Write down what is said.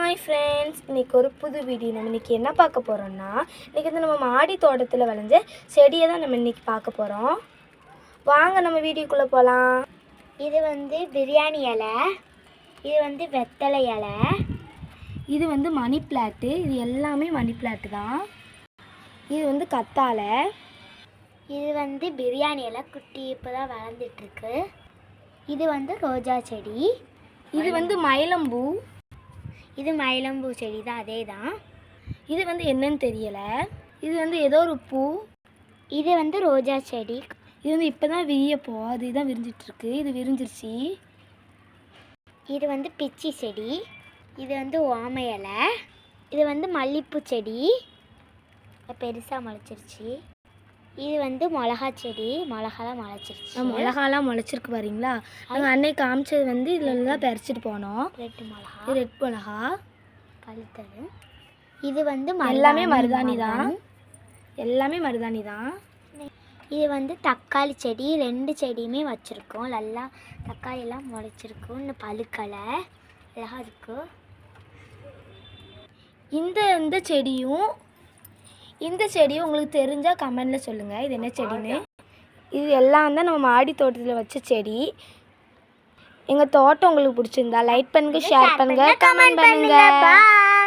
Hi friends, இன்றைக்கி ஒரு புது வீடியோ. நம்ம இன்றைக்கி என்ன பார்க்க போகிறோம்னா, இன்றைக்கி வந்து நம்ம மாடி தோட்டத்தில் விளைஞ்ச செடியை தான் நம்ம இன்றைக்கி பார்க்க போகிறோம். வாங்க நம்ம வீடியோக்குள்ளே போகலாம். இது வந்து பிரியாணி இலை, இது வந்து வெத்தலை இலை, இது வந்து மணி பிளான்ட்டு. இது எல்லாமே மணி பிளான்ட்டு தான். இது வந்து கத்தாழை. இது வந்து பிரியாணி இலை குட்டி இப்போ தான் வளர்ந்துட்டுருக்கு. இது வந்து ரோஜா செடி. இது வந்து மயிலம்பூ. இது மயிலம்பூ செடி தான், அதே தான். இது வந்து என்னன்னு தெரியலை. இது வந்து ஏதோ ஒரு பூ. இது வந்து ரோஜா செடி. இது வந்து இப்போ தான் விரியப்போ, அதுதான் விரிஞ்சிட்ருக்கு. இது விரிஞ்சிருச்சு. இது வந்து பிச்சி செடி. இது வந்து ஓமை இலை. இது வந்து மல்லிப்பூ செடி, பெருசாக முளைச்சிருச்சு. இது வந்து மிளகா செடி, மிளகாலாம் முளைச்சிருச்சு. மிளகாலாம் முளைச்சிருக்கு பாருங்களா. நாங்கள் அன்னைக்கு காமிச்சது வந்து இதில் தான் பறிச்சுட்டு போனோம். ரெட் மிளகா, இது ரெட் மிளகா பழுத்தது. இது வந்து எல்லாமே மருதாணி தான், எல்லாமே மருதாணி தான். இது வந்து தக்காளி செடி. 2 செடியுமே வச்சுருக்கோம். நல்லா தக்காளியெல்லாம் முளைச்சிருக்கும். இன்னும் பழுக்கலை, அழகாக இருக்கும். இந்த செடியும் உங்களுக்கு தெரிஞ்சால் கமெண்டில் சொல்லுங்கள் இது என்ன செடின்னு. இது எல்லாம் தான் நம்ம மாடி தோட்டத்தில் வச்ச செடி. எங்கள் தோட்டம் உங்களுக்கு பிடிச்சிருந்தா லைக் பண்ணுங்கள், ஷேர் பண்ணுங்கள், கமெண்ட் பண்ணுங்கள்.